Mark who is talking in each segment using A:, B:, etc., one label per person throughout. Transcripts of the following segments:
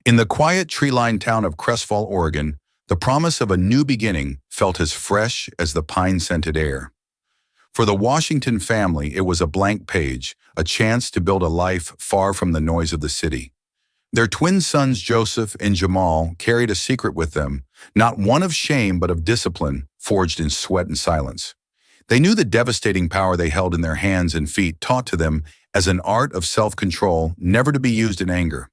A: In the quiet tree-lined town of Crestfall, Oregon, the promise of a new beginning felt as fresh as the pine-scented air. For the Washington family, it was a blank page, a chance to build a life far from the noise of the city. Their twin sons Joseph and Jamal carried a secret with them, not one of shame but of discipline, forged in sweat and silence. They knew the devastating power they held in their hands and feet, taught to them as an art of self-control, never to be used in anger.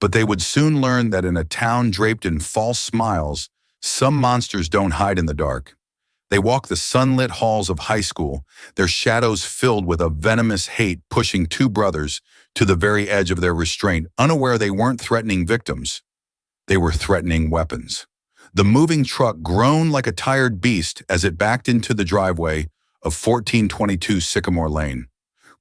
A: But they would soon learn that in a town draped in false smiles, some monsters don't hide in the dark. They walked the sunlit halls of high school, their shadows filled with a venomous hate pushing two brothers to the very edge of their restraint, unaware they weren't threatening victims. They were threatening weapons. The moving truck groaned like a tired beast as it backed into the driveway of 1422 Sycamore Lane,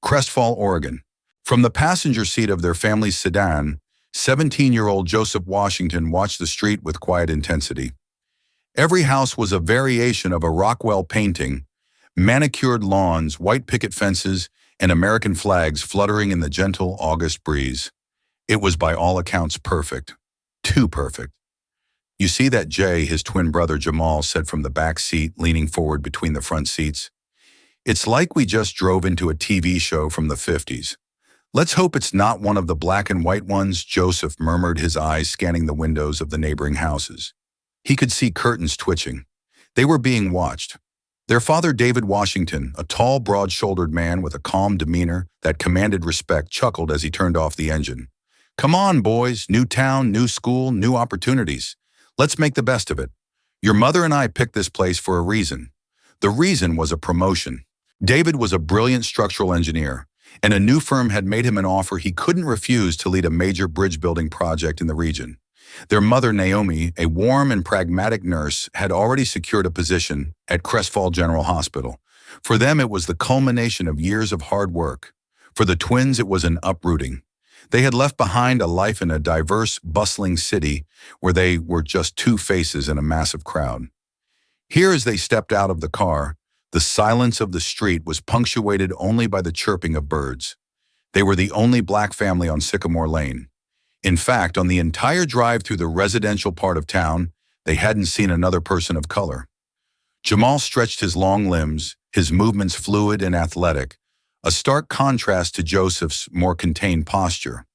A: Crestfall, Oregon. From the passenger seat of their family's sedan, 17-year-old Joseph Washington watched the street with quiet intensity. Every house was a variation of a Rockwell painting, manicured lawns, white picket fences, and American flags fluttering in the gentle August breeze. It was by all accounts perfect. Too perfect. "You see that, Jay?" his twin brother Jamal said from the back seat, leaning forward between the front seats. "It's like we just drove into a TV show from the 50s. Let's hope it's not one of the black and white ones," Joseph murmured, his eyes scanning the windows of the neighboring houses. He could see curtains twitching. They were being watched. Their father, David Washington, a tall, broad-shouldered man with a calm demeanor that commanded respect, chuckled as he turned off the engine. "Come on, boys. New town, new school, new opportunities. Let's make the best of it. Your mother and I picked this place for a reason." The reason was a promotion. David was a brilliant structural engineer, and a new firm had made him an offer he couldn't refuse to lead a major bridge-building project in the region. Their mother, Naomi, a warm and pragmatic nurse, had already secured a position at Crestfall General Hospital. For them, it was the culmination of years of hard work. For the twins, it was an uprooting. They had left behind a life in a diverse, bustling city where they were just two faces in a massive crowd. Here, as they stepped out of the car, the silence of the street was punctuated only by the chirping of birds. They were the only black family on Sycamore Lane. In fact, on the entire drive through the residential part of town, they hadn't seen another person of color. Jamal stretched his long limbs, his movements fluid and athletic, a stark contrast to Joseph's more contained posture.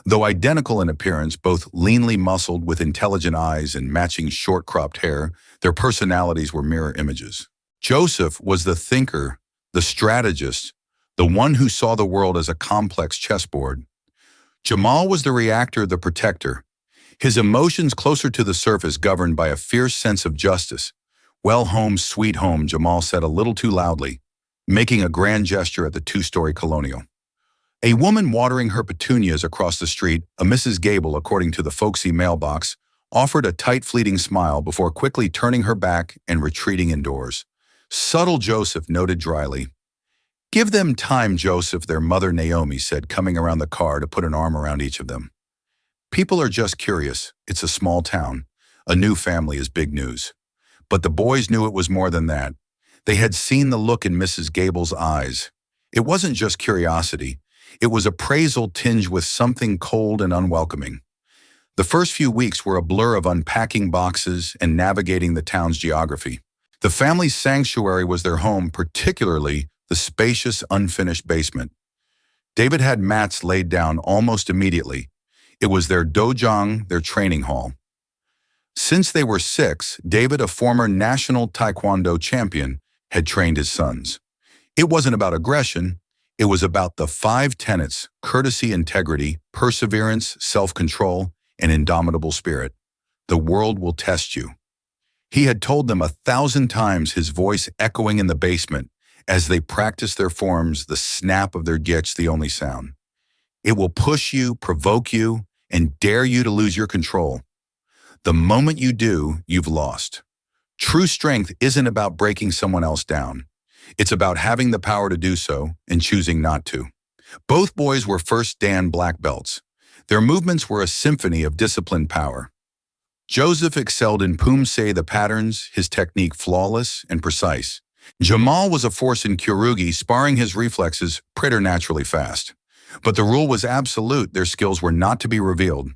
A: Though identical in appearance, both leanly muscled with intelligent eyes and matching short-cropped hair, their personalities were mirror images. Joseph was the thinker, the strategist, the one who saw the world as a complex chessboard. Jamal was the reactor, the protector, his emotions closer to the surface governed by a fierce sense of justice. "Well, home, sweet home," Jamal said a little too loudly, making a grand gesture at the two-story colonial. A woman watering her petunias across the street, a Mrs. Gable according to the folksy mailbox, offered a tight, fleeting smile before quickly turning her back and retreating indoors. "Subtle," Joseph noted dryly. "Give them time, Joseph," their mother Naomi said, coming around the car to put an arm around each of them. "People are just curious. It's a small town. A new family is big news." But the boys knew it was more than that. They had seen the look in Mrs. Gable's eyes. It wasn't just curiosity. It was appraisal tinged with something cold and unwelcoming. The first few weeks were a blur of unpacking boxes and navigating the town's geography. The family's sanctuary was their home, particularly the spacious, unfinished basement. David had mats laid down almost immediately. It was their dojang, their training hall. Since they were 6, David, a former national taekwondo champion, had trained his sons. It wasn't about aggression. It was about the 5 tenets: courtesy, integrity, perseverance, self-control, and indomitable spirit. The world will test you. He had told them 1,000 times, his voice echoing in the basement, as they practiced their forms, the snap of their gits the only sound. It will push you, provoke you, and dare you to lose your control. The moment you do, you've lost. True strength isn't about breaking someone else down. It's about having the power to do so and choosing not to. Both boys were first Dan black belts. Their movements were a symphony of disciplined power. Joseph excelled in Pumse, the patterns, his technique flawless and precise. Jamal was a force in Kyorugi, sparring his reflexes preternaturally fast. But the rule was absolute: their skills were not to be revealed.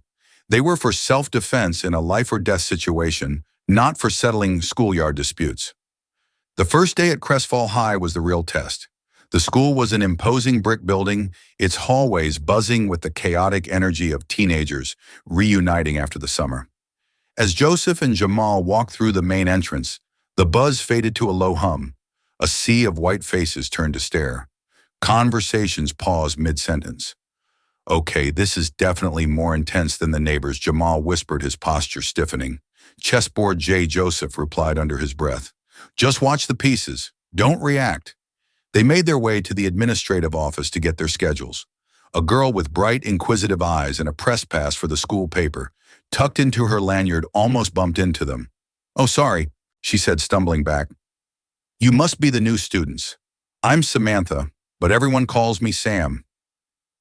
A: They were for self-defense in a life-or-death situation, not for settling schoolyard disputes. The first day at Crestfall High was the real test. The school was an imposing brick building, its hallways buzzing with the chaotic energy of teenagers reuniting after the summer. As Joseph and Jamal walked through the main entrance, the buzz faded to a low hum. A sea of white faces turned to stare. Conversations paused mid-sentence. "Okay, this is definitely more intense than the neighbors," Jamal whispered, his posture stiffening. "Chessboard J," Joseph replied under his breath. "Just watch the pieces. Don't react." They made their way to the administrative office to get their schedules. A girl with bright, inquisitive eyes and a press pass for the school paper, tucked into her lanyard, almost bumped into them. "Oh, sorry," she said, stumbling back. "You must be the new students. I'm Samantha, but everyone calls me Sam."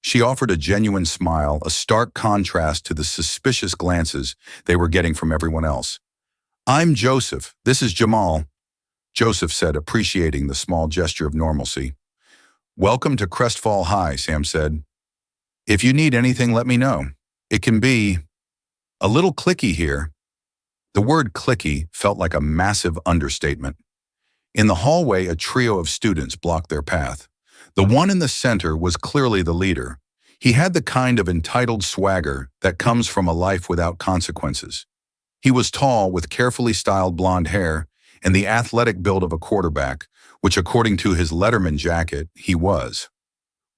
A: She offered a genuine smile, a stark contrast to the suspicious glances they were getting from everyone else. "I'm Joseph. This is Jamal," Joseph said, appreciating the small gesture of normalcy. "Welcome to Crestfall High," Sam said. "If you need anything, let me know. It can be a little cliquey here." The word cliquey felt like a massive understatement. In the hallway, a trio of students blocked their path. The one in the center was clearly the leader. He had the kind of entitled swagger that comes from a life without consequences. He was tall, with carefully styled blonde hair and the athletic build of a quarterback, which according to his Letterman jacket, he was.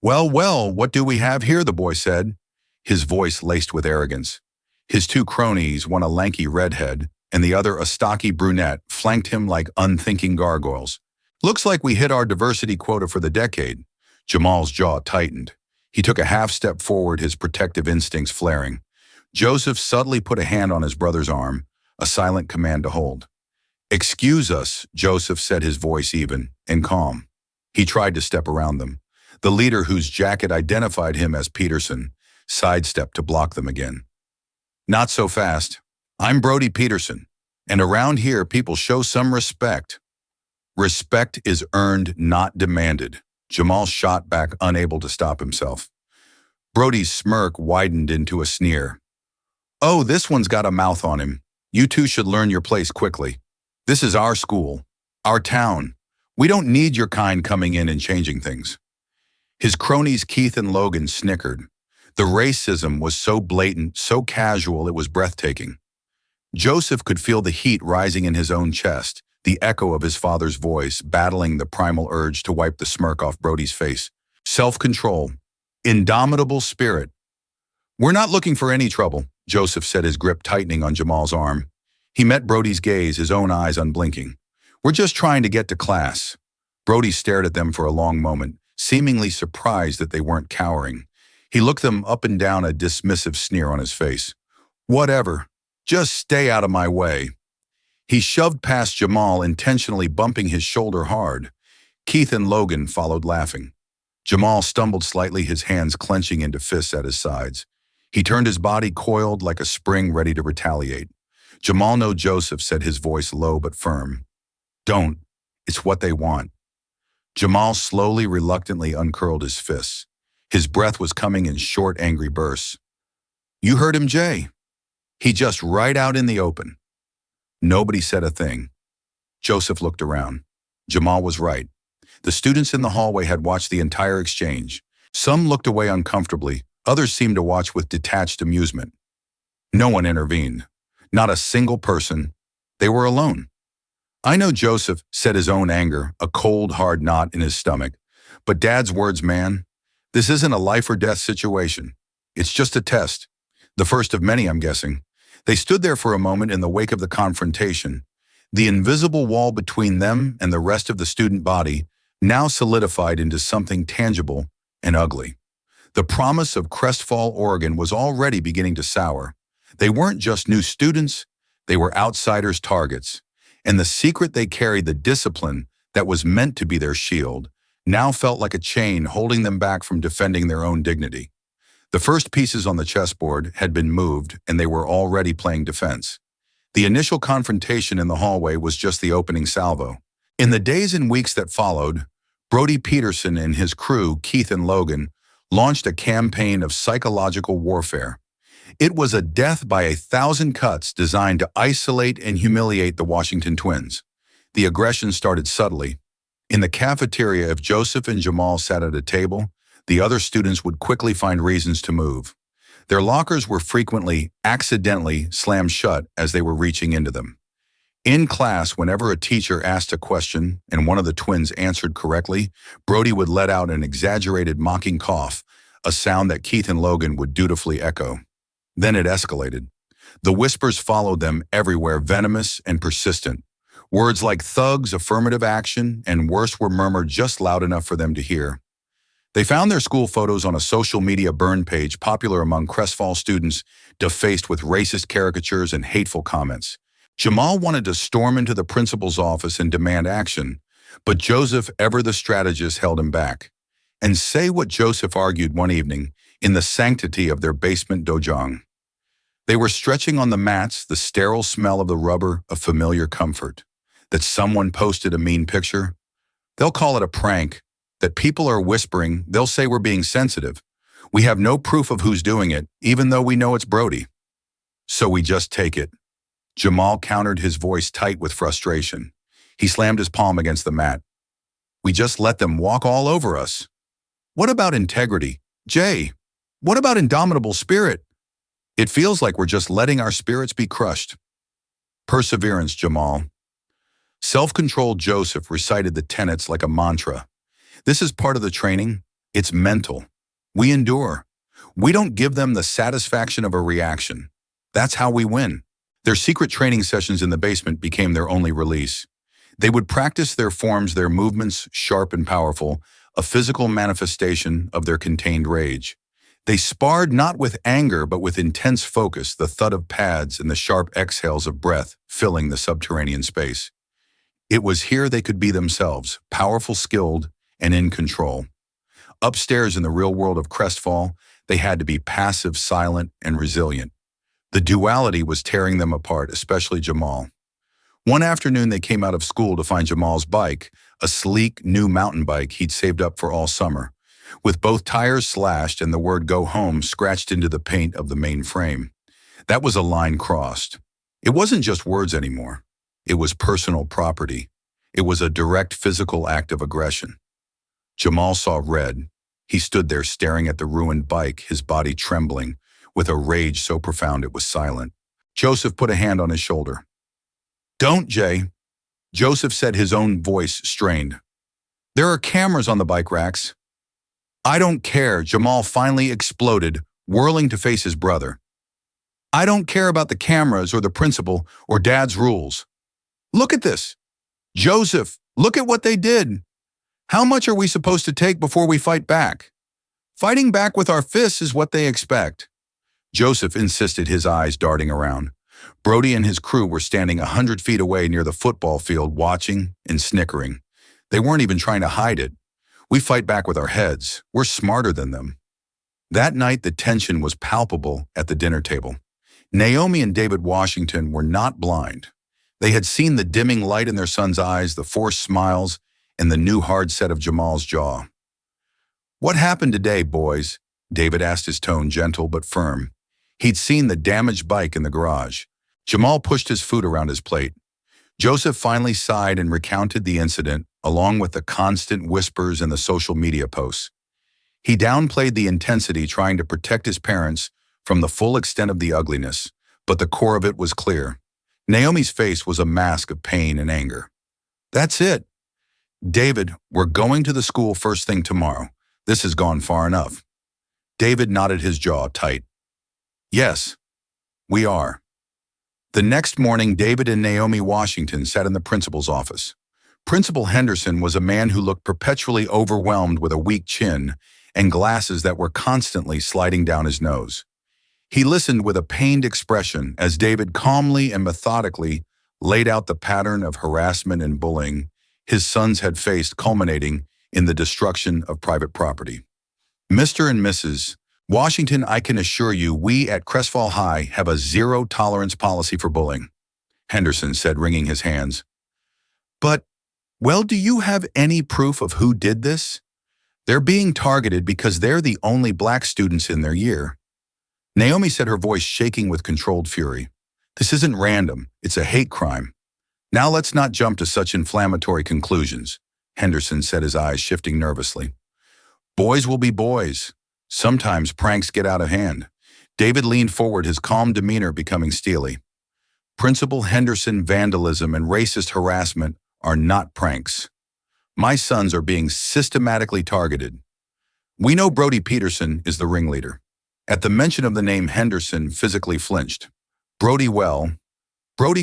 A: "Well, well, what do we have here?" the boy said, his voice laced with arrogance. His two cronies, one a lanky redhead and the other a stocky brunette, flanked him like unthinking gargoyles. "Looks like we hit our diversity quota for the decade." Jamal's jaw tightened. He took a half step forward, his protective instincts flaring. Joseph subtly put a hand on his brother's arm, a silent command to hold. "Excuse us," Joseph said, his voice even and calm. He tried to step around them. The leader, whose jacket identified him as Peterson, sidestepped to block them again. "Not so fast. I'm Brody Peterson, and around here people show some respect." "Respect is earned, not demanded," Jamal shot back, unable to stop himself. Brody's smirk widened into a sneer. "Oh, this one's got a mouth on him. You two should learn your place quickly. This is our school, our town. We don't need your kind coming in and changing things." His cronies Keith and Logan snickered. The racism was so blatant, so casual, it was breathtaking. Joseph could feel the heat rising in his own chest, the echo of his father's voice battling the primal urge to wipe the smirk off Brody's face. Self-control, indomitable spirit. "We're not looking for any trouble," Joseph said, his grip tightening on Jamal's arm. He met Brody's gaze, his own eyes unblinking. "We're just trying to get to class." Brody stared at them for a long moment, seemingly surprised that they weren't cowering. He looked them up and down, a dismissive sneer on his face. "Whatever. Just stay out of my way." He shoved past Jamal, intentionally bumping his shoulder hard. Keith and Logan followed, laughing. Jamal stumbled slightly, his hands clenching into fists at his sides. He turned, his body coiled like a spring ready to retaliate. "Jamal, no," Joseph said, his voice low but firm. "Don't. It's what they want." Jamal slowly, reluctantly uncurled his fists. His breath was coming in short, angry bursts. "You heard him, Jay. He just right out in the open." Nobody said a thing. Joseph looked around. Jamal was right. The students in the hallway had watched the entire exchange. Some looked away uncomfortably. Others seemed to watch with detached amusement. No one intervened. Not a single person. They were alone. "I know," Joseph said, his own anger, a cold, hard knot in his stomach. "But Dad's words, man. This isn't a life or death situation. It's just a test. The first of many, I'm guessing." They stood there for a moment in the wake of the confrontation. The invisible wall between them and the rest of the student body now solidified into something tangible and ugly. The promise of Crestfall, Oregon was already beginning to sour. They weren't just new students, they were outsiders' targets. And the secret they carried, the discipline that was meant to be their shield, now felt like a chain holding them back from defending their own dignity. The first pieces on the chessboard had been moved, and they were already playing defense. The initial confrontation in the hallway was just the opening salvo. In the days and weeks that followed, Brody Peterson and his crew, Keith and Logan, launched a campaign of psychological warfare. It was a death by 1,000 cuts designed to isolate and humiliate the Washington twins. The aggression started subtly. In the cafeteria, if Joseph and Jamal sat at a table, the other students would quickly find reasons to move. Their lockers were frequently accidentally slammed shut as they were reaching into them. In class, whenever a teacher asked a question and one of the twins answered correctly, Brody would let out an exaggerated mocking cough, a sound that Keith and Logan would dutifully echo. Then it escalated. The whispers followed them everywhere, venomous and persistent. Words like thugs, affirmative action, and worse were murmured just loud enough for them to hear. They found their school photos on a social media burn page popular among Crestfall students, defaced with racist caricatures and hateful comments. Jamal wanted to storm into the principal's office and demand action, but Joseph, ever the strategist, held him back. And say what Joseph argued one evening in the sanctity of their basement dojang. They were stretching on the mats, the sterile smell of the rubber a familiar comfort. That someone posted a mean picture? They'll call it a prank. That people are whispering, they'll say we're being sensitive. We have no proof of who's doing it, even though we know it's Brody. So we just take it. Jamal countered, his voice tight with frustration. He slammed his palm against the mat. We just let them walk all over us. What about integrity? Jay, what about indomitable spirit? It feels like we're just letting our spirits be crushed. Perseverance, Jamal. Self-controlled Joseph recited the tenets like a mantra. This is part of the training. It's mental. We endure. We don't give them the satisfaction of a reaction. That's how we win. Their secret training sessions in the basement became their only release. They would practice their forms, their movements, sharp and powerful, a physical manifestation of their contained rage. They sparred not with anger, but with intense focus, the thud of pads and the sharp exhales of breath filling the subterranean space. It was here they could be themselves, powerful, skilled, and in control. Upstairs in the real world of Crestfall, they had to be passive, silent, and resilient. The duality was tearing them apart, especially Jamal. One afternoon, they came out of school to find Jamal's bike, a sleek, new mountain bike he'd saved up for all summer, with both tires slashed and the word "go home" scratched into the paint of the main frame. That was a line crossed. It wasn't just words anymore. It was personal property. It was a direct physical act of aggression. Jamal saw red. He stood there staring at the ruined bike, his body trembling, with a rage so profound it was silent. Joseph put a hand on his shoulder. Don't, Jay. Joseph said, his own voice strained. There are cameras on the bike racks. I don't care, Jamal finally exploded, whirling to face his brother. I don't care about the cameras or the principal or Dad's rules. Look at this. Joseph, look at what they did. How much are we supposed to take before we fight back? Fighting back with our fists is what they expect. Joseph insisted, his eyes darting around. Brody and his crew were standing 100 feet away near the football field, watching and snickering. They weren't even trying to hide it. We fight back with our heads. We're smarter than them. That night, the tension was palpable at the dinner table. Naomi and David Washington were not blind. They had seen the dimming light in their son's eyes, the forced smiles, and the new hard set of Jamal's jaw. What happened today, boys? David asked, his tone gentle but firm. He'd seen the damaged bike in the garage. Jamal pushed his food around his plate. Joseph finally sighed and recounted the incident, along with the constant whispers and the social media posts. He downplayed the intensity, trying to protect his parents from the full extent of the ugliness, but the core of it was clear. Naomi's face was a mask of pain and anger. That's it. David, we're going to the school first thing tomorrow. This has gone far enough. David nodded, his jaw tight. Yes, we are. The next morning, David and Naomi Washington sat in the principal's office. Principal Henderson was a man who looked perpetually overwhelmed, with a weak chin and glasses that were constantly sliding down his nose. He listened with a pained expression as David calmly and methodically laid out the pattern of harassment and bullying his sons had faced, culminating in the destruction of private property. Mr. and Mrs. Washington, I can assure you we at Crestfall High have a zero-tolerance policy for bullying, Henderson said, wringing his hands. But, well, do you have any proof of who did this? They're being targeted because they're the only black students in their year. Naomi said, her voice shaking with controlled fury. This isn't random. It's a hate crime. Now let's not jump to such inflammatory conclusions, Henderson said, his eyes shifting nervously. Boys will be boys. Sometimes pranks get out of hand. David leaned forward, his calm demeanor becoming steely. Principal Henderson, vandalism and racist harassment are not pranks. My sons are being systematically targeted. We know Brody Peterson is the ringleader. At the mention of the name, Henderson physically flinched. Brody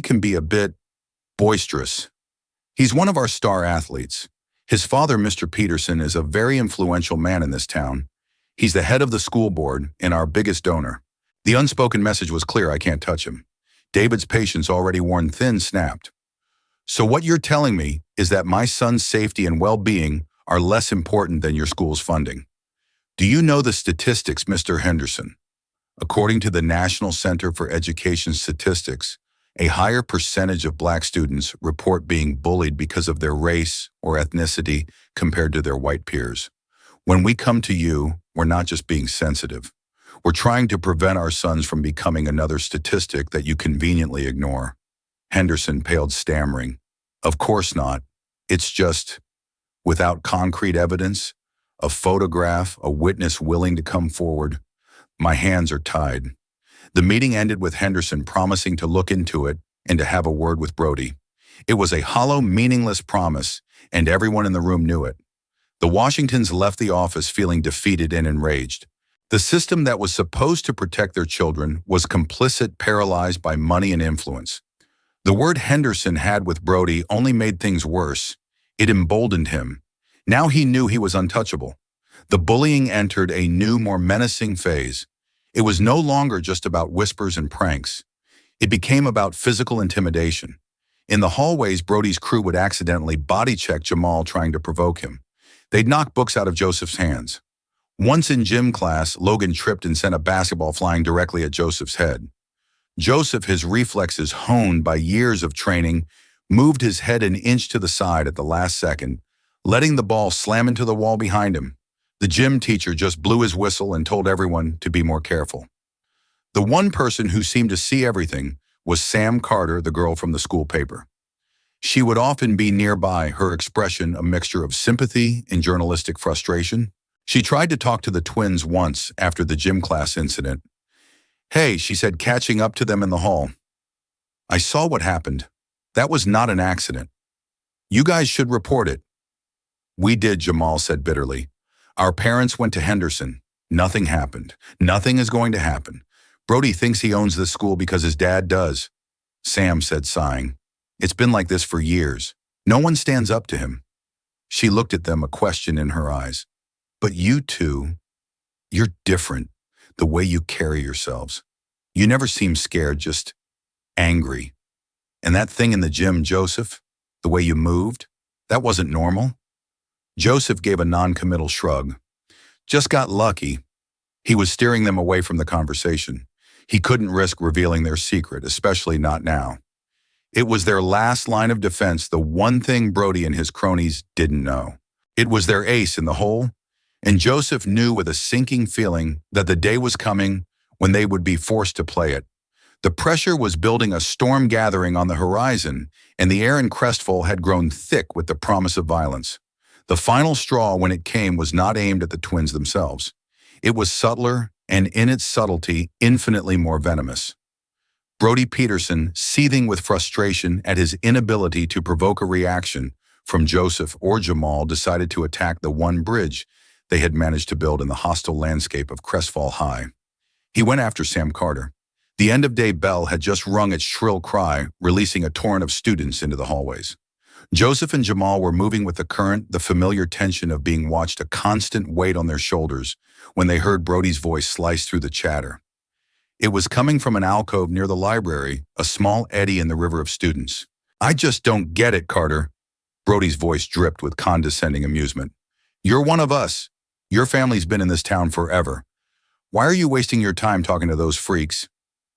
A: can be a bit boisterous. He's one of our star athletes. His father, Mr. Peterson, is a very influential man in this town. He's the head of the school board and our biggest donor. The unspoken message was clear: I can't touch him. David's patience, already worn thin, snapped. So what you're telling me is that my son's safety and well-being are less important than your school's funding. Do you know the statistics, Mr. Henderson? According to the National Center for Education Statistics, a higher percentage of Black students report being bullied because of their race or ethnicity compared to their white peers. When we come to you, we're not just being sensitive. We're trying to prevent our sons from becoming another statistic that you conveniently ignore. Henderson paled, stammering. Of course not. It's just, without concrete evidence, a photograph, a witness willing to come forward, my hands are tied. The meeting ended with Henderson promising to look into it and to have a word with Brody. It was a hollow, meaningless promise, and everyone in the room knew it. The Washingtons left the office feeling defeated and enraged. The system that was supposed to protect their children was complicit, paralyzed by money and influence. The word Henderson had with Brody only made things worse. It emboldened him. Now he knew he was untouchable. The bullying entered a new, more menacing phase. It was no longer just about whispers and pranks. It became about physical intimidation. In the hallways, Brody's crew would accidentally body-check Jamal, trying to provoke him. They'd knock books out of Joseph's hands. Once in gym class, Logan tripped and sent a basketball flying directly at Joseph's head. Joseph, his reflexes honed by years of training, moved his head an inch to the side at the last second, letting the ball slam into the wall behind him. The gym teacher just blew his whistle and told everyone to be more careful. The one person who seemed to see everything was Sam Carter, the girl from the school paper. She would often be nearby, her expression a mixture of sympathy and journalistic frustration. She tried to talk to the twins once after the gym class incident. Hey, she said, catching up to them in the hall. I saw what happened. That was not an accident. You guys should report it. We did, Jamal said bitterly. Our parents went to Henderson. Nothing happened. Nothing is going to happen. Brody thinks he owns this school because his dad does. Sam said, sighing. It's been like this for years. No one stands up to him. She looked at them, a question in her eyes. But you two, you're different, the way you carry yourselves. You never seem scared, just angry. And that thing in the gym, Joseph, the way you moved, that wasn't normal. Joseph gave a non-committal shrug. Just got lucky. He was steering them away from the conversation. He couldn't risk revealing their secret, especially not now. It was their last line of defense, the one thing Brody and his cronies didn't know. It was their ace in the hole, and Joseph knew with a sinking feeling that the day was coming when they would be forced to play it. The pressure was building, a storm gathering on the horizon, and the air in Crestville had grown thick with the promise of violence. The final straw, when it came, was not aimed at the twins themselves. It was subtler, and in its subtlety, infinitely more venomous. Brody Peterson, seething with frustration at his inability to provoke a reaction from Joseph or Jamal, decided to attack the one bridge they had managed to build in the hostile landscape of Crestville High. He went after Sam Carter. The end-of-day bell had just rung its shrill cry, releasing a torrent of students into the hallways. Joseph and Jamal were moving with the current, the familiar tension of being watched, a constant weight on their shoulders, when they heard Brody's voice slice through the chatter. It was coming from an alcove near the library, a small eddy in the river of students. I just don't get it, Carter. Brody's voice dripped with condescending amusement. You're one of us. Your family's been in this town forever. Why are you wasting your time talking to those freaks?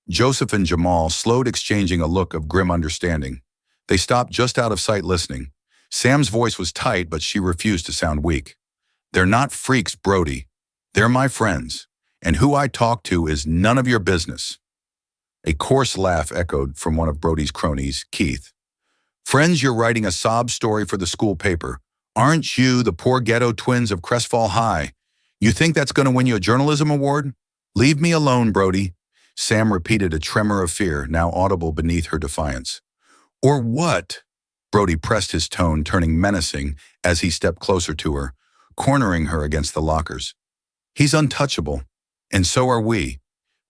A: Joseph and Jamal slowed, exchanging a look of grim understanding. They stopped just out of sight, listening. Sam's voice was tight, but she refused to sound weak. They're not freaks, Brody. They're my friends. and who I talk to is none of your business." A coarse laugh echoed from one of Brody's cronies, Keith. "Friends, you're writing a sob story for the school paper. Aren't you the poor ghetto twins of Crestfall High? You think that's going to win you a journalism award? Leave me alone, Brody." Sam repeated, a tremor of fear now audible beneath her defiance. "Or what?" Brody pressed his tone, turning menacing as he stepped closer to her, cornering her against the lockers. "He's untouchable, and so are we.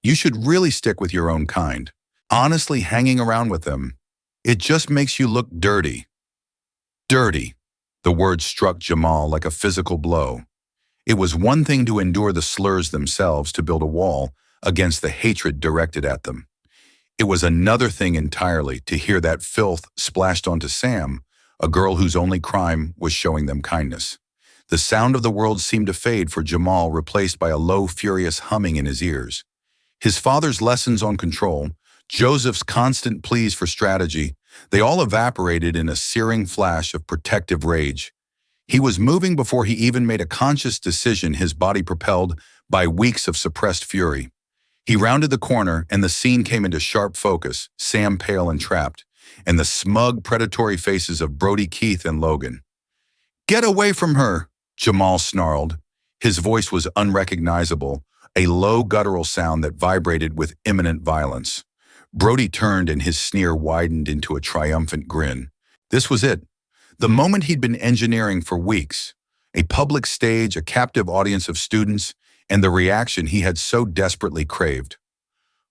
A: You should really stick with your own kind. Honestly, hanging around with them, it just makes you look dirty." Dirty. The word struck Jamal like a physical blow. It was one thing to endure the slurs themselves, to build a wall against the hatred directed at them. It was another thing entirely to hear that filth splashed onto Sam, a girl whose only crime was showing them kindness. The sound of the world seemed to fade for Jamal, replaced by a low, furious humming in his ears. His father's lessons on control, Joseph's constant pleas for strategy, they all evaporated in a searing flash of protective rage. He was moving before he even made a conscious decision, his body propelled by weeks of suppressed fury. He rounded the corner, and the scene came into sharp focus, Sam pale and trapped, and the smug, predatory faces of Brody, Keith, and Logan. "Get away from her!" Jamal snarled. His voice was unrecognizable, a low guttural sound that vibrated with imminent violence. Brody turned, and his sneer widened into a triumphant grin. This was it. The moment he'd been engineering for weeks. A public stage, a captive audience of students, and the reaction he had so desperately craved.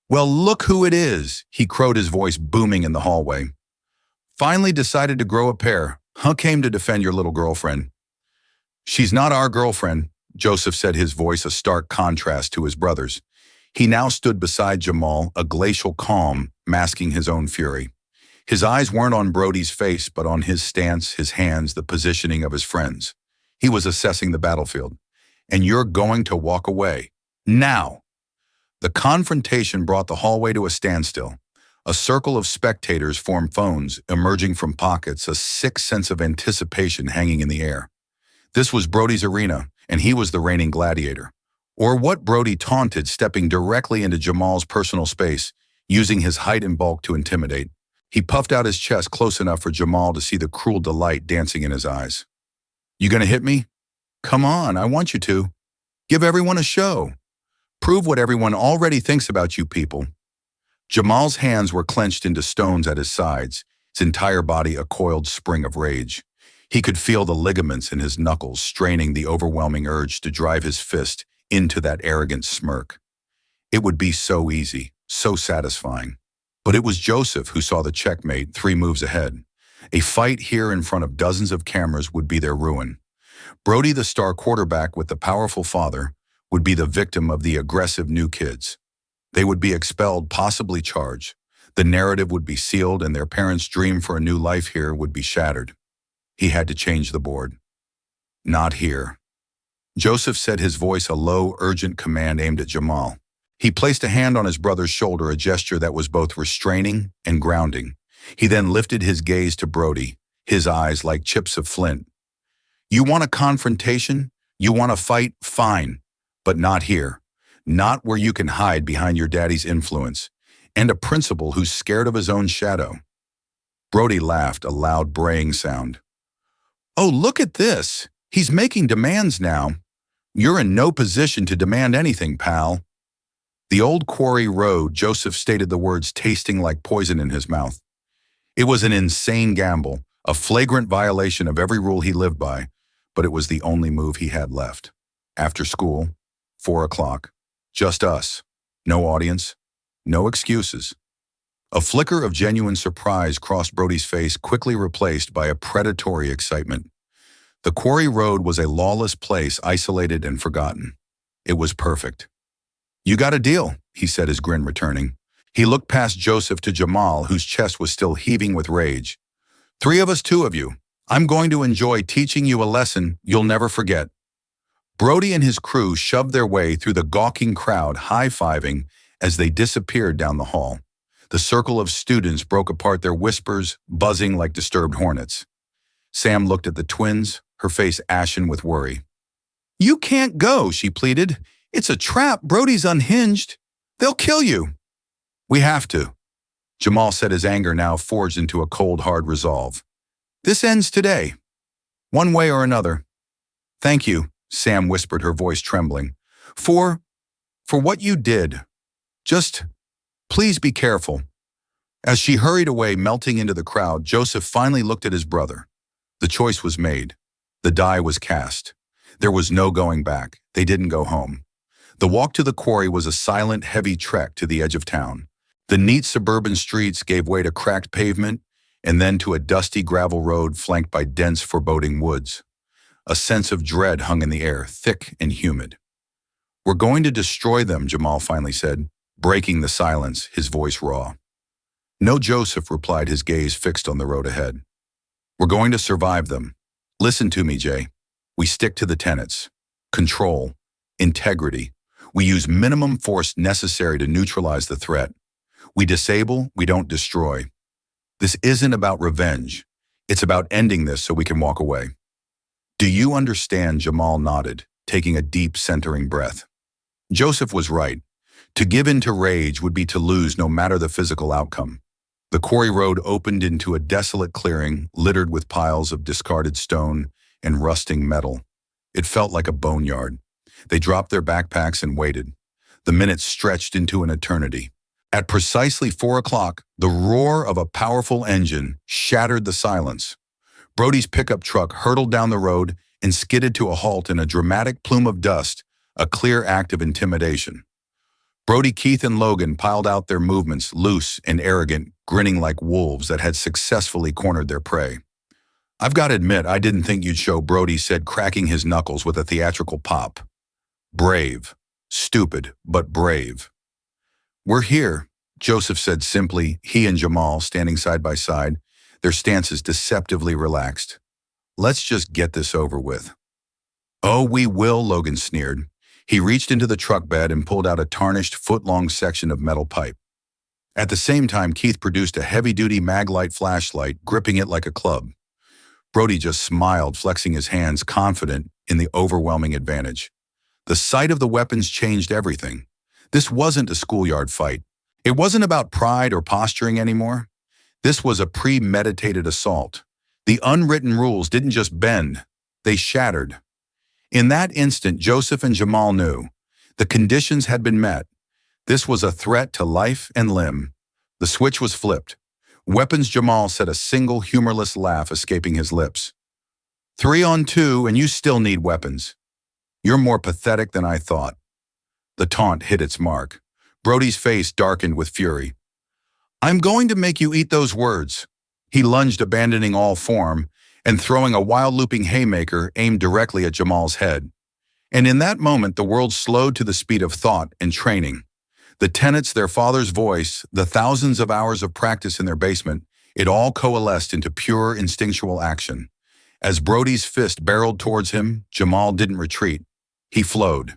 A: "Well, look who it is," he crowed, his voice booming in the hallway. "Finally decided to grow a pair. Came to defend your little girlfriend." "She's not our girlfriend," Joseph said, his voice a stark contrast to his brother's. He now stood beside Jamal, a glacial calm masking his own fury. His eyes weren't on Brody's face, but on his stance, his hands, the positioning of his friends. He was assessing the battlefield. "And you're going to walk away. Now!" The confrontation brought the hallway to a standstill. A circle of spectators formed, phones emerging from pockets, a sick sense of anticipation hanging in the air. This was Brody's arena, and he was the reigning gladiator. Or what Brody taunted, stepping directly into Jamal's personal space, using his height and bulk to intimidate. He puffed out his chest close enough for Jamal to see the cruel delight dancing in his eyes. "You gonna hit me? Come on, I want you to. Give everyone a show. Prove what everyone already thinks about you people." Jamal's hands were clenched into stones at his sides, his entire body a coiled spring of rage. He could feel the ligaments in his knuckles straining, the overwhelming urge to drive his fist into that arrogant smirk. It would be so easy, so satisfying. But it was Joseph who saw the checkmate 3 moves ahead. A fight here in front of dozens of cameras would be their ruin. Brody, the star quarterback with the powerful father, would be the victim of the aggressive new kids. They would be expelled, possibly charged. The narrative would be sealed, and their parents' dream for a new life here would be shattered. He had to change the board. "Not here." Joseph said, his voice a low, urgent command aimed at Jamal. He placed a hand on his brother's shoulder, a gesture that was both restraining and grounding. He then lifted his gaze to Brody, his eyes like chips of flint. "You want a confrontation? You want a fight? Fine. But not here. Not where you can hide behind your daddy's influence, and a principal who's scared of his own shadow." Brody laughed, a loud braying sound. "Oh, look at this. He's making demands now. You're in no position to demand anything, pal." The old quarry road, Joseph stated, the words tasting like poison in his mouth. It was an insane gamble, a flagrant violation of every rule he lived by, but it was the only move he had left. After school, 4 o'clock, just us. No audience, no excuses. A flicker of genuine surprise crossed Brody's face, quickly replaced by a predatory excitement. The quarry road was a lawless place, isolated and forgotten. It was perfect. "You got a deal," he said, his grin returning. He looked past Joseph to Jamal, whose chest was still heaving with rage. "3 of us, 2 of you. I'm going to enjoy teaching you a lesson you'll never forget." Brody and his crew shoved their way through the gawking crowd, high-fiving as they disappeared down the hall. The circle of students broke apart, their whispers buzzing like disturbed hornets. Sam looked at the twins, her face ashen with worry. "You can't go," she pleaded. It's a trap. Brody's unhinged. They'll kill you. We have to. Jamal said, his anger now forged into a cold, hard resolve. This ends today. One way or another. Thank you, Sam whispered, her voice trembling. For what you did. Just, please be careful. As she hurried away, melting into the crowd, Joseph finally looked at his brother. The choice was made. The die was cast. There was no going back. They didn't go home. The walk to the quarry was a silent, heavy trek to the edge of town. The neat suburban streets gave way to cracked pavement, and then to a dusty gravel road flanked by dense, foreboding woods. A sense of dread hung in the air, thick and humid. We're going to destroy them, Jamal finally said, breaking the silence, his voice raw. No, Joseph replied, his gaze fixed on the road ahead. We're going to survive them. Listen to me, Jay. We stick to the tenets. Control. Integrity. We use minimum force necessary to neutralize the threat. We disable, we don't destroy. This isn't about revenge. It's about ending this so we can walk away. Do you understand? Jamal nodded, taking a deep, centering breath. Joseph was right. To give in to rage would be to lose no matter the physical outcome. The quarry road opened into a desolate clearing littered with piles of discarded stone and rusting metal. It felt like a boneyard. They dropped their backpacks and waited. The minutes stretched into an eternity. At precisely 4 o'clock, the roar of a powerful engine shattered the silence. Brody's pickup truck hurtled down the road and skidded to a halt in a dramatic plume of dust, a clear act of intimidation. Brody, Keith, and Logan piled out their movements, loose and arrogant, grinning like wolves that had successfully cornered their prey. I've got to admit, I didn't think you'd show, Brody said, cracking his knuckles with a theatrical pop. Brave. Stupid, but brave. We're here, Joseph said simply, he and Jamal standing side by side, their stances deceptively relaxed. Let's just get this over with. Oh, we will, Logan sneered. He reached into the truck bed and pulled out a tarnished, foot-long section of metal pipe. At the same time, Keith produced a heavy-duty Maglite flashlight, gripping it like a club. Brody just smiled, flexing his hands, confident in the overwhelming advantage. The sight of the weapons changed everything. This wasn't a schoolyard fight. It wasn't about pride or posturing anymore. This was a premeditated assault. The unwritten rules didn't just bend, they shattered. In that instant, Joseph and Jamal knew. The conditions had been met. This was a threat to life and limb. The switch was flipped. Weapons. Jamal said, a single humorless laugh escaping his lips. 3 on 2, and you still need weapons. You're more pathetic than I thought. The taunt hit its mark. Brody's face darkened with fury. I'm going to make you eat those words. He lunged, abandoning all form, and throwing a wild looping haymaker aimed directly at Jamal's head. And in that moment, the world slowed to the speed of thought and training. The tenets, their father's voice, the thousands of hours of practice in their basement, it all coalesced into pure instinctual action. As Brody's fist barreled towards him, Jamal didn't retreat. He flowed.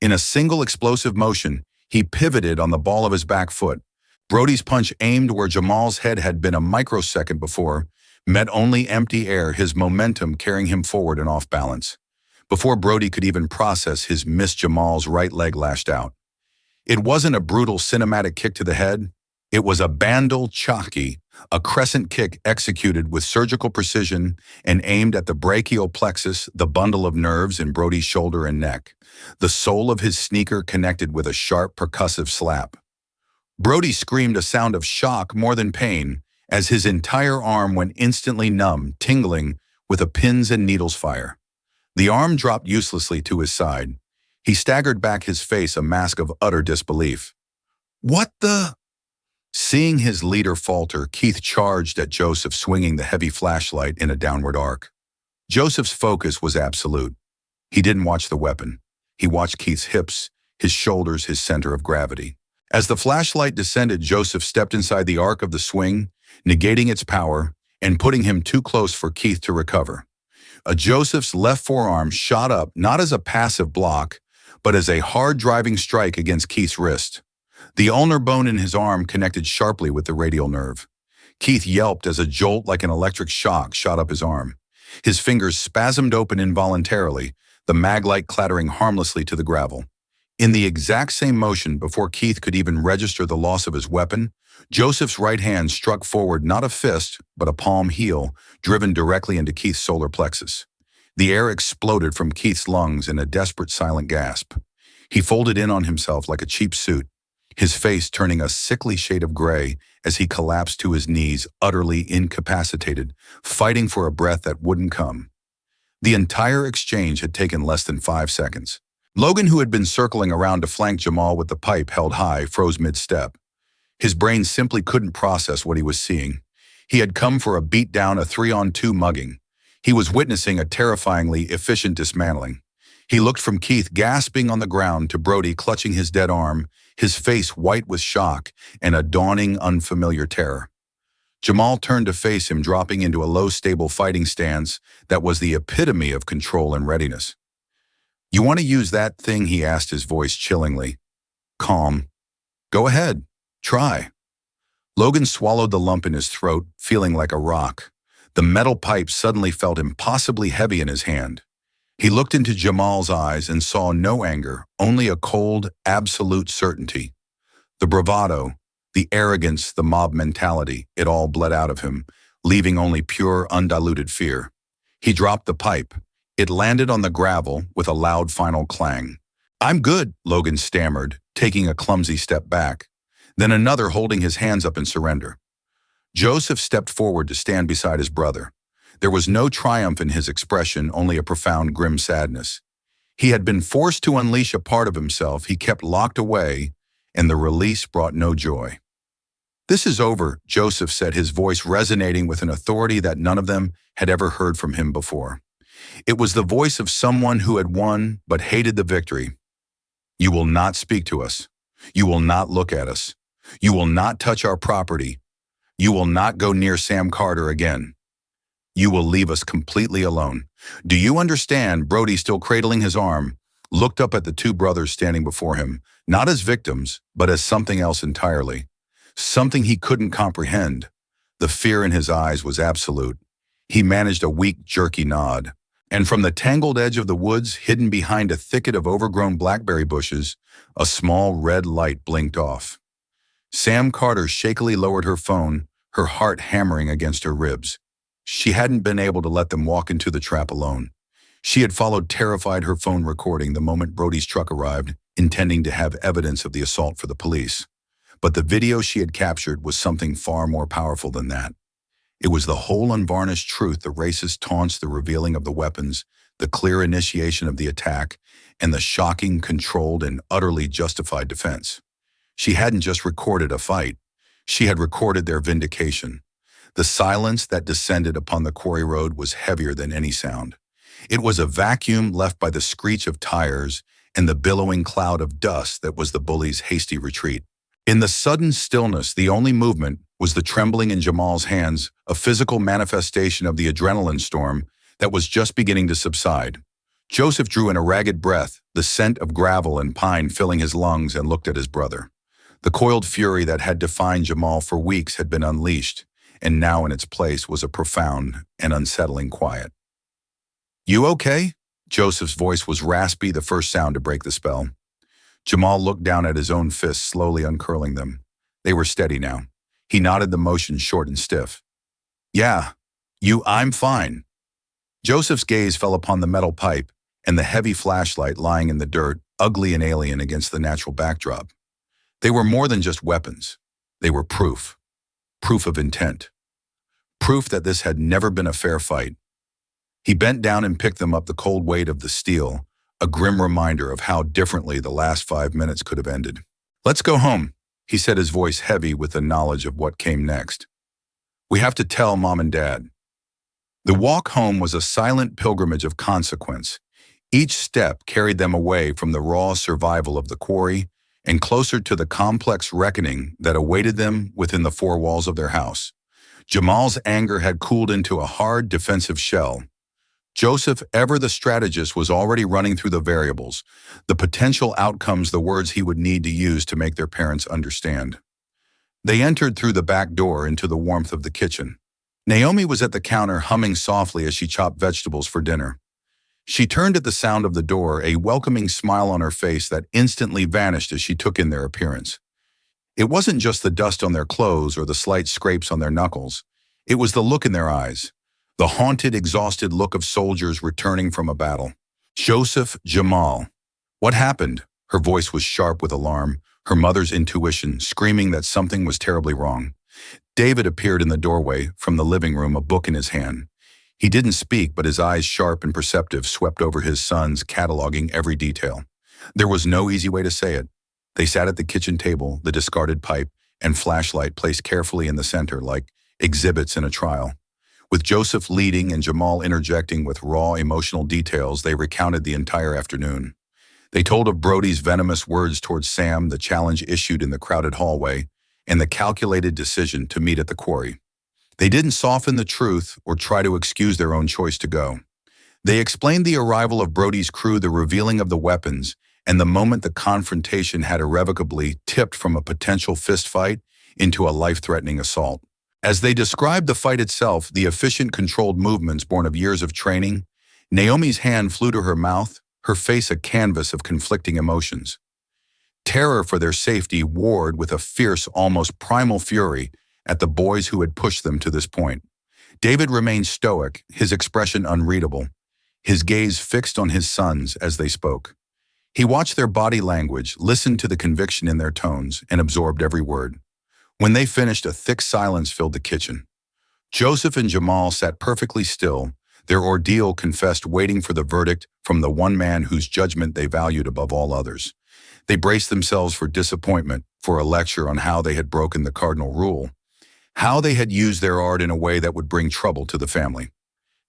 A: In a single explosive motion, he pivoted on the ball of his back foot. Brody's punch, aimed where Jamal's head had been a microsecond before, met only empty air, his momentum carrying him forward and off balance. Before Brody could even process his miss, Jamal's right leg lashed out. It wasn't a brutal cinematic kick to the head. It was a bandal chaki, a crescent kick executed with surgical precision and aimed at the brachial plexus, the bundle of nerves in Brody's shoulder and neck. The sole of his sneaker connected with a sharp, percussive slap. Brody screamed, a sound of shock more than pain, as his entire arm went instantly numb, tingling with a pins and needles fire. The arm dropped uselessly to his side. He staggered back, his face a mask of utter disbelief. What the? Seeing his leader falter, Keith charged at Joseph, swinging the heavy flashlight in a downward arc. Joseph's focus was absolute. He didn't watch the weapon. He watched Keith's hips, his shoulders, his center of gravity. As the flashlight descended, Joseph stepped inside the arc of the swing, negating its power and putting him too close for Keith to recover. Joseph's left forearm shot up not as a passive block, but as a hard driving strike against Keith's wrist. The ulnar bone in his arm connected sharply with the radial nerve. Keith yelped as a jolt like an electric shock shot up his arm. His fingers spasmed open involuntarily, the maglite clattering harmlessly to the gravel. In the exact same motion, before Keith could even register the loss of his weapon, Joseph's right hand struck forward not a fist, but a palm heel, driven directly into Keith's solar plexus. The air exploded from Keith's lungs in a desperate silent gasp. He folded in on himself like a cheap suit, his face turning a sickly shade of gray as he collapsed to his knees, utterly incapacitated, fighting for a breath that wouldn't come. The entire exchange had taken less than 5 seconds. Logan, who had been circling around to flank Jamal with the pipe held high, froze mid-step. His brain simply couldn't process what he was seeing. He had come for a beatdown, a 3-on-2 mugging. He was witnessing a terrifyingly efficient dismantling. He looked from Keith gasping on the ground to Brody clutching his dead arm, his face white with shock and a dawning unfamiliar terror. Jamal turned to face him, dropping into a low, stable fighting stance that was the epitome of control and readiness. "You want to use that thing?" he asked, his voice chillingly calm. "Go ahead. Try." Logan swallowed the lump in his throat, feeling like a rock. The metal pipe suddenly felt impossibly heavy in his hand. He looked into Jamal's eyes and saw no anger, only a cold, absolute certainty. The bravado, the arrogance, the mob mentality, it all bled out of him, leaving only pure, undiluted fear. He dropped the pipe. It landed on the gravel with a loud final clang. "I'm good," Logan stammered, taking a clumsy step back. Then another, holding his hands up in surrender. Joseph stepped forward to stand beside his brother. There was no triumph in his expression, only a profound, grim sadness. He had been forced to unleash a part of himself he kept locked away, and the release brought no joy. "This is over," Joseph said, his voice resonating with an authority that none of them had ever heard from him before. It was the voice of someone who had won but hated the victory. "You will not speak to us. You will not look at us. You will not touch our property. You will not go near Sam Carter again. You will leave us completely alone. Do you understand?" Brody, still cradling his arm, looked up at the two brothers standing before him, not as victims, but as something else entirely. Something he couldn't comprehend. The fear in his eyes was absolute. He managed a weak, jerky nod. And from the tangled edge of the woods, hidden behind a thicket of overgrown blackberry bushes, a small red light blinked off. Sam Carter shakily lowered her phone, her heart hammering against her ribs. She hadn't been able to let them walk into the trap alone. She had followed, terrified, her phone recording the moment Brody's truck arrived, intending to have evidence of the assault for the police. But the video she had captured was something far more powerful than that. It was the whole unvarnished truth, the racist taunts, the revealing of the weapons, the clear initiation of the attack, and the shocking, controlled, and utterly justified defense. She hadn't just recorded a fight. She had recorded their vindication. The silence that descended upon the quarry road was heavier than any sound. It was a vacuum left by the screech of tires and the billowing cloud of dust that was the bullies' hasty retreat. In the sudden stillness, the only movement was the trembling in Jamal's hands, a physical manifestation of the adrenaline storm that was just beginning to subside. Joseph drew in a ragged breath, the scent of gravel and pine filling his lungs, and looked at his brother. The coiled fury that had defined Jamal for weeks had been unleashed, and now in its place was a profound and unsettling quiet. "You okay?" Joseph's voice was raspy, the first sound to break the spell. Jamal looked down at his own fists, slowly uncurling them. They were steady now. He nodded, the motion short and stiff. "Yeah, I'm fine." Joseph's gaze fell upon the metal pipe and the heavy flashlight lying in the dirt, ugly and alien against the natural backdrop. They were more than just weapons. They were proof. Proof of intent. Proof that this had never been a fair fight. He bent down and picked them up, the cold weight of the steel, a grim reminder of how differently the last 5 minutes could have ended. "Let's go home," he said, his voice heavy with the knowledge of what came next. "We have to tell Mom and Dad." The walk home was a silent pilgrimage of consequence. Each step carried them away from the raw survival of the quarry and closer to the complex reckoning that awaited them within the four walls of their house. Jamal's anger had cooled into a hard, defensive shell. Joseph, ever the strategist, was already running through the variables, the potential outcomes, the words he would need to use to make their parents understand. They entered through the back door into the warmth of the kitchen. Naomi was at the counter, humming softly as she chopped vegetables for dinner. She turned at the sound of the door, a welcoming smile on her face that instantly vanished as she took in their appearance. It wasn't just the dust on their clothes or the slight scrapes on their knuckles. It was the look in their eyes, the haunted, exhausted look of soldiers returning from a battle. Joseph, Jamal. What happened? Her voice was sharp with alarm, her mother's intuition screaming that something was terribly wrong. David appeared in the doorway from the living room, a book in his hand. He didn't speak, but his eyes, sharp and perceptive, swept over his sons, cataloging every detail. There was no easy way to say it. They sat at the kitchen table, the discarded pipe and flashlight placed carefully in the center like exhibits in a trial. With Joseph leading and Jamal interjecting with raw emotional details, they recounted the entire afternoon. They told of Brody's venomous words towards Sam, the challenge issued in the crowded hallway, and the calculated decision to meet at the quarry. They didn't soften the truth or try to excuse their own choice to go. They explained the arrival of Brody's crew, the revealing of the weapons, and the moment the confrontation had irrevocably tipped from a potential fistfight into a life-threatening assault. As they described the fight itself, the efficient, controlled movements born of years of training, Naomi's hand flew to her mouth, her face a canvas of conflicting emotions. Terror for their safety warred with a fierce, almost primal fury at the boys who had pushed them to this point. David remained stoic, his expression unreadable, his gaze fixed on his sons as they spoke. He watched their body language, listened to the conviction in their tones, and absorbed every word. When they finished, a thick silence filled the kitchen. Joseph and Jamal sat perfectly still, their ordeal confessed, waiting for the verdict from the one man whose judgment they valued above all others. They braced themselves for disappointment, for a lecture on how they had broken the cardinal rule, how they had used their art in a way that would bring trouble to the family.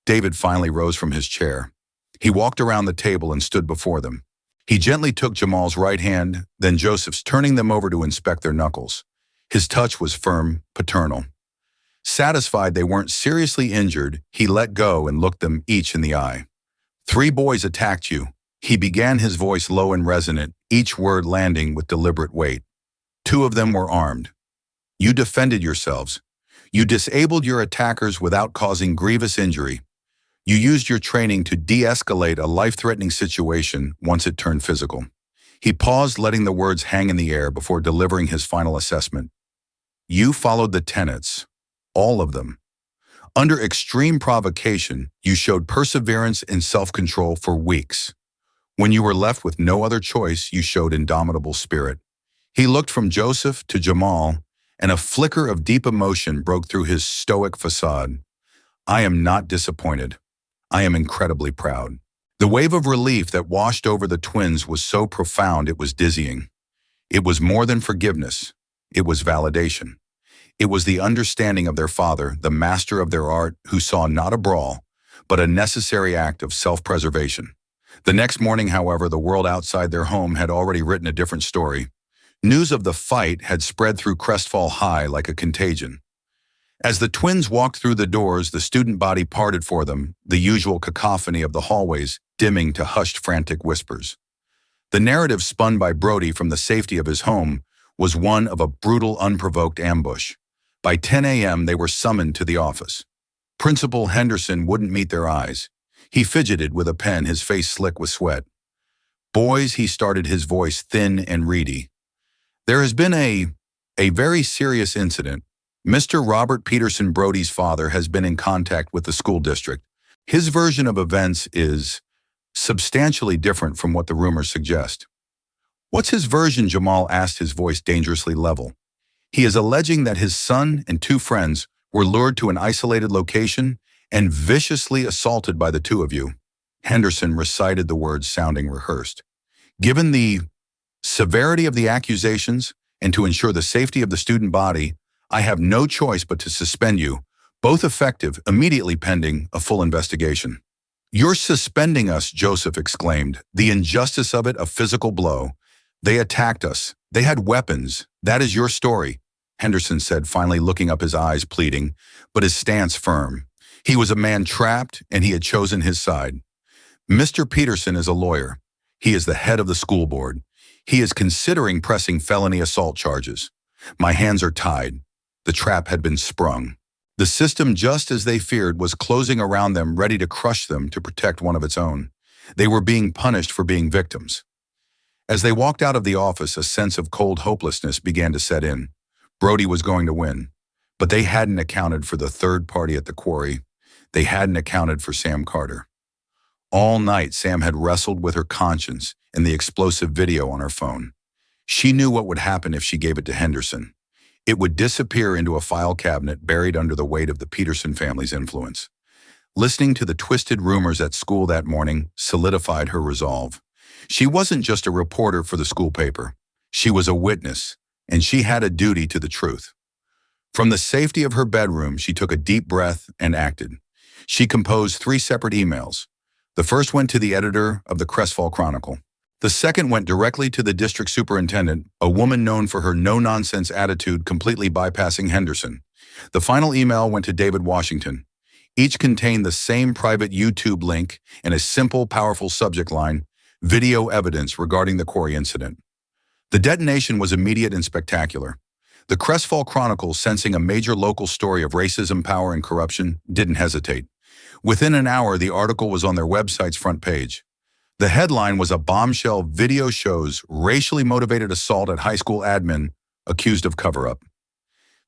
A: David finally rose from his chair. He walked around the table and stood before them. He gently took Jamal's right hand, then Joseph's, turning them over to inspect their knuckles. His touch was firm, paternal. Satisfied they weren't seriously injured, he let go and looked them each in the eye. 3 boys attacked you. He began, his voice low and resonant, each word landing with deliberate weight. 2 of them were armed. You defended yourselves. You disabled your attackers without causing grievous injury. You used your training to de-escalate a life-threatening situation once it turned physical. He paused, letting the words hang in the air before delivering his final assessment. You followed the tenets, all of them. Under extreme provocation, you showed perseverance and self-control for weeks. When you were left with no other choice, you showed indomitable spirit. He looked from Joseph to Jamal, and a flicker of deep emotion broke through his stoic facade. I am not disappointed. I am incredibly proud. The wave of relief that washed over the twins was so profound it was dizzying. It was more than forgiveness. It was validation. It was the understanding of their father, the master of their art, who saw not a brawl, but a necessary act of self-preservation. The next morning, however, the world outside their home had already written a different story. News of the fight had spread through Crestfall High like a contagion. As the twins walked through the doors, the student body parted for them, the usual cacophony of the hallways dimming to hushed, frantic whispers. The narrative spun by Brody from the safety of his home was one of a brutal, unprovoked ambush. By 10 a.m., they were summoned to the office. Principal Henderson wouldn't meet their eyes. He fidgeted with a pen, his face slick with sweat. Boys, he started, his voice thin and reedy. There has been a very serious incident. Mr. Robert Peterson, Brody's father, has been in contact with the school district. His version of events is substantially different from what the rumors suggest. What's his version? Jamal asked, his voice dangerously level. He is alleging that his son and 2 friends were lured to an isolated location and viciously assaulted by the 2 of you. Henderson recited the words, sounding rehearsed. Given the severity of the accusations and to ensure the safety of the student body, I have no choice but to suspend you, both effective immediately pending a full investigation. You're suspending us, Joseph exclaimed. The injustice of it, a physical blow. They attacked us. They had weapons. That is your story, Henderson said, finally looking up, his eyes pleading, but his stance firm. He was a man trapped, and he had chosen his side. Mr. Peterson is a lawyer. He is the head of the school board. He is considering pressing felony assault charges. My hands are tied. The trap had been sprung. The system, just as they feared, was closing around them, ready to crush them to protect one of its own. They were being punished for being victims. As they walked out of the office, a sense of cold hopelessness began to set in. Brody was going to win, but they hadn't accounted for the third party at the quarry. They hadn't accounted for Sam Carter. All night, Sam had wrestled with her conscience and the explosive video on her phone. She knew what would happen if she gave it to Henderson. It would disappear into a file cabinet buried under the weight of the Peterson family's influence. Listening to the twisted rumors at school that morning solidified her resolve. She wasn't just a reporter for the school paper. She was a witness, and she had a duty to the truth. From the safety of her bedroom, she took a deep breath and acted. She composed 3 separate emails. The first went to the editor of the Crestfall Chronicle. The second went directly to the district superintendent, a woman known for her no-nonsense attitude completely bypassing Henderson. The final email went to David Washington. Each contained the same private YouTube link and a simple, powerful subject line, video evidence regarding the quarry incident. The detonation was immediate and spectacular. The Crestfall Chronicle, sensing a major local story of racism, power, and corruption, didn't hesitate. Within an hour, the article was on their website's front page. The headline was, "A bombshell video shows racially motivated assault at high school admin accused of cover-up."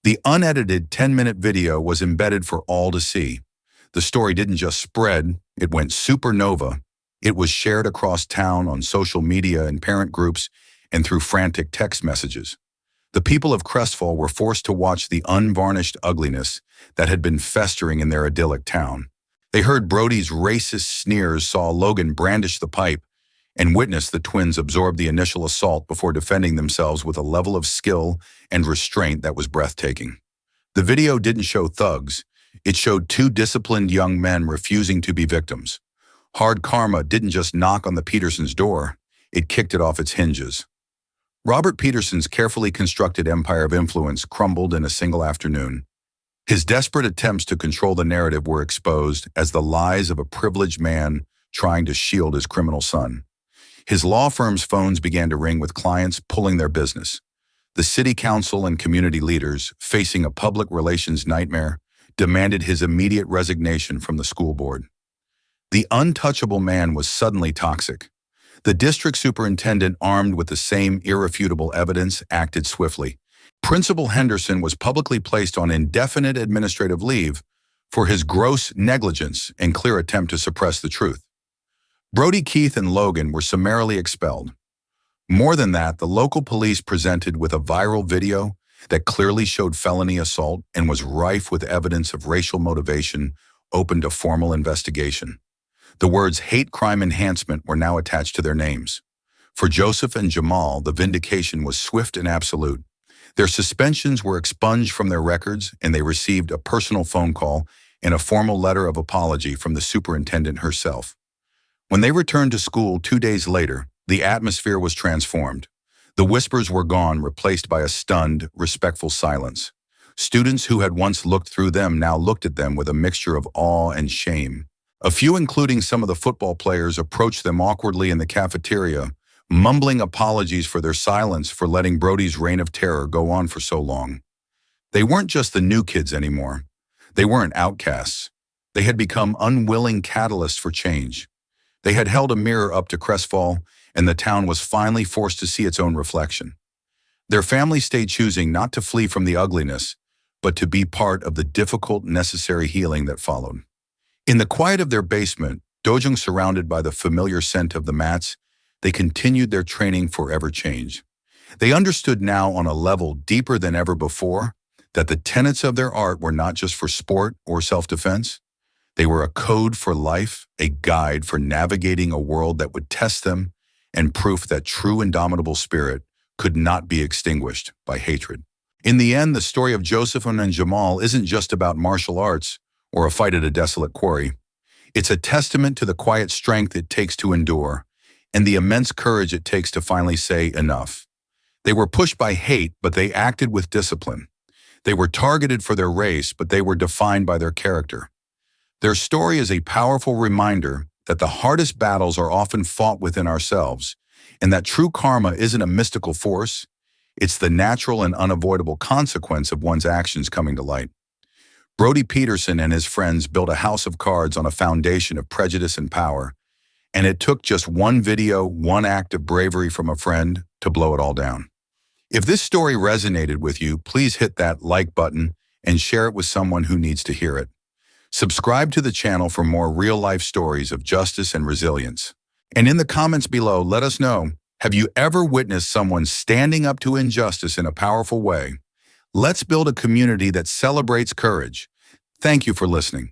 A: The unedited 10-minute video was embedded for all to see. The story didn't just spread, it went supernova. It was shared across town on social media and parent groups and through frantic text messages. The people of Crestfall were forced to watch the unvarnished ugliness that had been festering in their idyllic town. They heard Brody's racist sneers, saw Logan brandish the pipe, and witnessed the twins absorb the initial assault before defending themselves with a level of skill and restraint that was breathtaking. The video didn't show thugs. It showed 2 disciplined young men refusing to be victims. Hard karma didn't just knock on the Petersons' door, it kicked it off its hinges. Robert Peterson's carefully constructed empire of influence crumbled in a single afternoon. His desperate attempts to control the narrative were exposed as the lies of a privileged man trying to shield his criminal son. His law firm's phones began to ring with clients pulling their business. The city council and community leaders, facing a public relations nightmare, demanded his immediate resignation from the school board. The untouchable man was suddenly toxic. The district superintendent, armed with the same irrefutable evidence, acted swiftly. Principal Henderson was publicly placed on indefinite administrative leave for his gross negligence and clear attempt to suppress the truth. Brody, Keith, and Logan were summarily expelled. More than that, the local police presented with a viral video that clearly showed felony assault and was rife with evidence of racial motivation, opened a formal investigation. The words hate crime enhancement were now attached to their names. For Joseph and Jamal, the vindication was swift and absolute. Their suspensions were expunged from their records, and they received a personal phone call and a formal letter of apology from the superintendent herself. When they returned to school 2 days later, the atmosphere was transformed. The whispers were gone, replaced by a stunned, respectful silence. Students who had once looked through them now looked at them with a mixture of awe and shame. A few, including some of the football players, approached them awkwardly in the cafeteria, mumbling apologies for their silence for letting Brody's reign of terror go on for so long. They weren't just the new kids anymore. They weren't outcasts. They had become unwilling catalysts for change. They had held a mirror up to Crestfall, and the town was finally forced to see its own reflection. Their family stayed, choosing not to flee from the ugliness, but to be part of the difficult, necessary healing that followed. In the quiet of their basement, Dojung surrounded by the familiar scent of the mats, they continued their training for ever change. They understood now on a level deeper than ever before that the tenets of their art were not just for sport or self-defense. They were a code for life, a guide for navigating a world that would test them, and proof that true indomitable spirit could not be extinguished by hatred. In the end, the story of Joseph and Jamal isn't just about martial arts or a fight at a desolate quarry. It's a testament to the quiet strength it takes to endure and the immense courage it takes to finally say enough. They were pushed by hate, but they acted with discipline. They were targeted for their race, but they were defined by their character. Their story is a powerful reminder that the hardest battles are often fought within ourselves, and that true karma isn't a mystical force. It's the natural and unavoidable consequence of one's actions coming to light. Brody Peterson and his friends built a house of cards on a foundation of prejudice and power, And it took just one video, one act of bravery from a friend to blow it all down. If this story resonated with you, please hit that like button and share it with someone who needs to hear it. Subscribe to the channel for more real-life stories of justice and resilience. And in the comments below, let us know, have you ever witnessed someone standing up to injustice in a powerful way? Let's build a community that celebrates courage. Thank you for listening.